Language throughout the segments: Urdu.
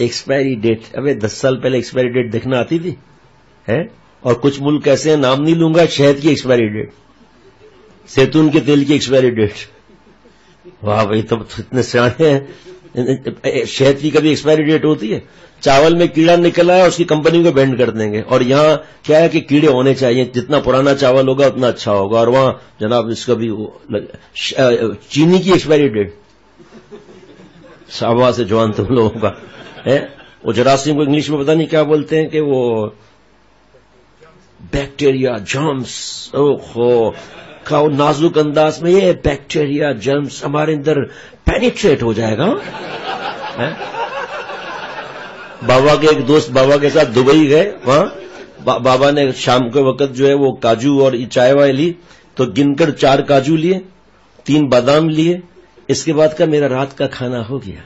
Expiry date. ابے 10 سال پہلے ایکسپائری ڈیٹ دیکھنا آتی تھی ہے. اور کچھ ملک ایسے ہیں, نام نہیں لوں گا, شہد کی ایکسپائری ڈیٹ, زیتون کے تیل کی ایکسپائری ڈیٹ. واہ بھائی, تب اتنے سیانے ہیں. شہد کی کبھی ایکسپائری ڈیٹ ہوتی ہے؟ چاول میں کیڑا نکل آیا اس کی کمپنی کو بینڈ کر دیں گے. اور یہاں کیا ہے کہ کیڑے ہونے چاہیے, جتنا پرانا چاول ہوگا اتنا اچھا ہوگا. اور وہاں جناب اس کا بھی چینی کی ایکسپائری ڈیٹ. شاباش سے جوان تم لوگوں کا ہے. وہ جراثیم کو انگلش میں پتہ نہیں کیا بولتے ہیں, کہ وہ بیکٹیریا, جرمز. اوہو, کھاؤ نازک انداز میں, یہ بیکٹیریا جرمز ہمارے اندر پینیٹریٹ ہو جائے گا. بابا کے ایک دوست بابا کے ساتھ دبئی گئے. وہاں بابا نے شام کے وقت جو ہے وہ کاجو اور چائے وائے لی, تو گن کر 4 کاجو لیے, 3 بادام لیے. اس کے بعد کا میرا رات کا کھانا ہو گیا.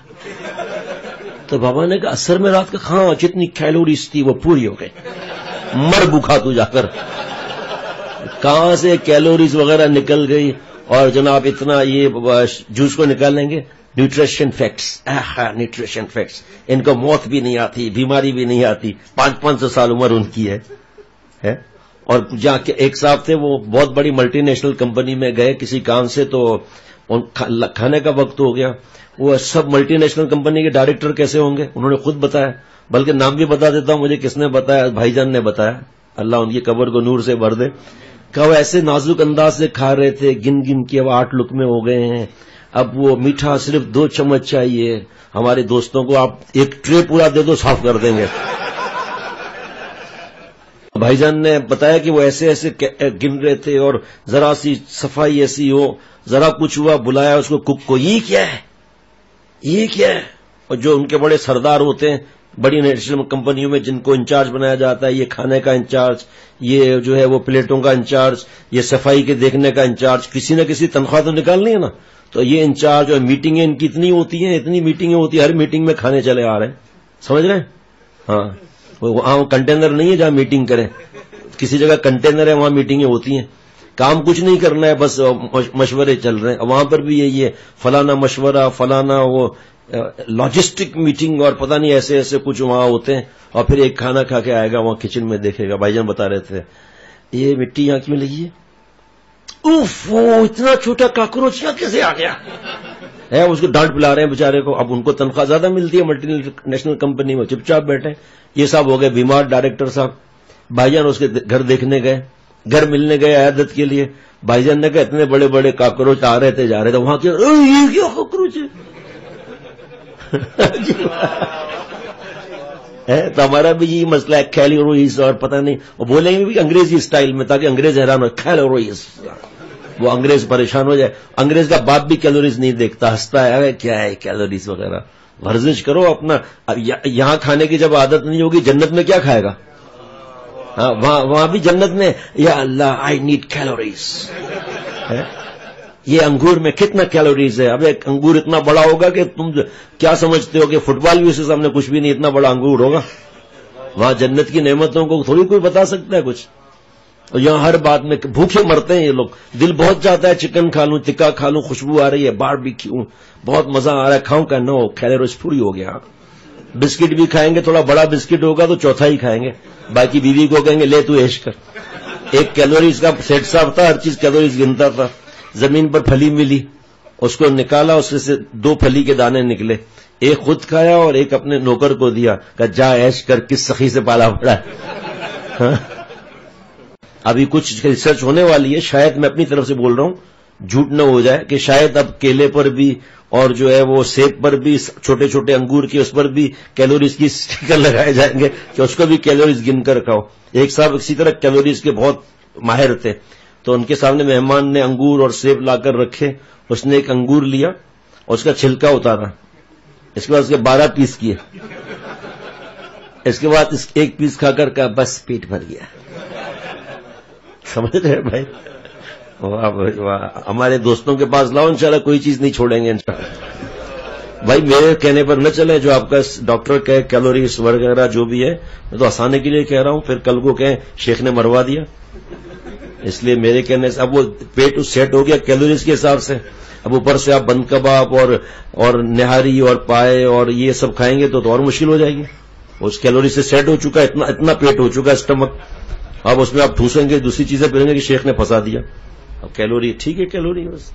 تو بابا نے کہا اثر میں رات کا کھانا, جتنی کیلوریز تھی وہ پوری ہو گئی. مر بھوکا تو جا کر, کہاں سے کیلوریز وغیرہ نکل گئی. اور جناب اتنا یہ جوس کو نکالیں گے, نیوٹریشن فیکٹس. نیوٹریشن فیکٹس, ان کو موت بھی نہیں آتی, بیماری بھی نہیں آتی, 500 سال عمر ان کی ہے. اور جہاں کے ایک صاحب تھے, وہ بہت بڑی ملٹی نیشنل کمپنی میں گئے کسی کام سے, تو کھانے کا وقت ہو گیا. وہ سب ملٹی نیشنل کمپنی کے ڈائریکٹر کیسے ہوں گے, انہوں نے خود بتایا. بلکہ نام بھی بتا دیتا ہوں, مجھے کس نے بتایا, بھائی جان نے بتایا, اللہ ان کی قبر کو نور سے بھر دے. کہ وہ ایسے نازک انداز سے کھا رہے تھے, گن گن کے اب 8 لقمے ہو گئے ہیں. اب وہ میٹھا صرف 2 چمچ چاہیے. ہمارے دوستوں کو آپ ایک ٹرے پورا دے دو, صاف کر دیں گے. بھائی جان نے بتایا کہ وہ ایسے ایسے گن رہے تھے, اور ذرا سی صفائی ایسی ہو, ذرا کچھ ہوا, بلایا اس کو کک کو, یہ کیا ہے, یہ کیا ہے. اور جو ان کے بڑے سردار ہوتے ہیں بڑی نیشنل کمپنیوں میں, جن کو انچارج بنایا جاتا ہے, یہ کھانے کا انچارج, یہ جو ہے وہ پلیٹوں کا انچارج, یہ صفائی کے دیکھنے کا انچارج, کسی نہ کسی تنخواہ تو نکالنی ہے نا. تو یہ انچارج, اور میٹنگیں ان کی اتنی ہوتی ہیں, اتنی میٹنگیں ہوتی ہیں, ہر میٹنگ میں کھانے چلے آ رہے ہیں. سمجھ رہے ہیں؟ ہاں, وہاں کنٹینر نہیں ہے جہاں میٹنگ کریں, کسی جگہ کنٹینر ہے, وہاں میٹنگیں ہوتی ہیں. کام کچھ نہیں کرنا ہے, بس مشورے چل رہے ہیں. وہاں پر بھی یہی ہے, فلانا مشورہ, فلانا وہ لاجسٹک میٹنگ, اور پتہ نہیں ایسے ایسے کچھ وہاں ہوتے ہیں. اور پھر ایک کھانا کھا کے آئے گا وہاں کچن میں, دیکھے گا. بھائی جان بتا رہے تھے یہ مٹی یہاں کیوں لگی ہے, اتنا چھوٹا کاکروچ یہاں کیسے آ گیا ہے. اس کو ڈانٹ پلا رہے ہیں بیچارے کو. اب ان کو تنخواہ زیادہ ملتی ہے ملٹی نیشنل کمپنی میں, چپ چاپ بیٹھے. یہ صاحب ہو گئے بیمار ڈائریکٹر صاحب. بھائی جان اس کے گھر دیکھنے گئے, گھر ملنے گئے عیادت کے لیے. بھائی جان نے کہا اتنے بڑے بڑے کاکروچ آ رہے تھے جا رہے تھے, وہاں یہ کیا کاکروچ ہے. تو ہمارا بھی یہی مسئلہ ہے, کیلوریز, اور پتہ نہیں, اور بولیں گے بھی انگریزی اسٹائل میں, تاکہ انگریز حیران ہو, کیلوریز. وہ انگریز پریشان ہو جائے. انگریز کا باپ بھی کیلوریز نہیں دیکھتا, ہنستا ہے, کیا ہے کیلوریز وغیرہ. ورزش کرو اپنا. اب یہاں کھانے کی جب عادت نہیں ہوگی, جنت میں کیا کھائے گا. ہاں, وہاں بھی جنت میں, یا اللہ آئی نیڈ کیلوریز. یہ انگور میں کتنا کیلوریز ہے. اب ایک انگور اتنا بڑا ہوگا کہ تم کیا سمجھتے ہو کہ فٹ بال بھی اس کے سامنے کچھ بھی نہیں, اتنا بڑا انگور ہوگا. وہاں جنت کی نعمتوں کو تھوڑی کوئی بتا سکتا ہے کچھ. اور یہاں ہر بات میں بھوکے مرتے ہیں یہ لوگ. دل بہت چاہتا ہے چکن کھا لوں, ٹکا کھا لوں, خوشبو آ رہی ہے, باربیکیو, بہت مزہ آ رہا ہے, کھاؤں کا. نو, کیلوریز پوری ہو گیا. بسکٹ بھی کھائیں گے, تھوڑا بڑا بسکٹ ہوگا تو چوتھا ہی کھائیں گے. باقی بیوی کو کہیں گے لے تو عیش کر. ایک کیلوریز کا سیٹ صاحب تھا, ہر چیز کیلوریز گنتا تھا. زمین پر پھلی ملی, اس کو نکالا, اس سے 2 پھلی کے دانے نکلے. ایک خود کھایا اور ایک اپنے نوکر کو دیا, کہ جا عیش کر, کس سخی سے پالا پڑا ہے. ابھی کچھ ریسرچ ہونے والی ہے, شاید میں اپنی طرف سے بول رہا ہوں, جھوٹ نہ ہو جائے, کہ شاید اب کیلے پر بھی اور جو ہے وہ سیب پر بھی, چھوٹے چھوٹے انگور کی اس پر بھی کیلوریز کی اسٹیکر لگائے جائیں گے, کہ اس کو بھی کیلوریز گن کر کھاؤ. ایک صاحب اسی طرح کیلوریز کے بہت ماہر تھے, تو ان کے سامنے مہمان نے انگور اور سیب لا کر رکھے. اس نے ایک انگور لیا اور اس کا چھلکا اتارا, اس کے بعد اس کے 12 پیس کیے. اس کے بعد ایک پیس کھا کر کہا بس پیٹ بھر گیا. سمجھ رہے بھائی, واہ واہ. ہمارے دوستوں کے پاس لاؤ, انشاءاللہ کوئی چیز نہیں چھوڑیں گے انشاءاللہ. بھائی میرے کہنے پر نہ چلے, جو آپ کا ڈاکٹر کہے کیلوریز وغیرہ جو بھی ہے, میں تو ہنسانے کے لیے کہہ رہا ہوں, پھر کل کو کہیں شیخ نے مروا دیا. اس لیے میرے کہنے سے اب وہ پیٹ سیٹ ہو گیا کیلوریز کے حساب سے. اب اوپر سے آپ بند کباب اور نہاری اور پائے اور یہ سب کھائیں گے تو اور مشکل ہو جائے گی. اس کیلوری سے سیٹ ہو چکا ہے, اتنا پیٹ ہو چکا ہے اسٹمک. اب اس میں آپ ٹھوسیں گے, دوسری چیزیں پھریں گے کہ شیخ نے پھنسا دیا. اب کیلوری ٹھیک ہے, کیلوری بس.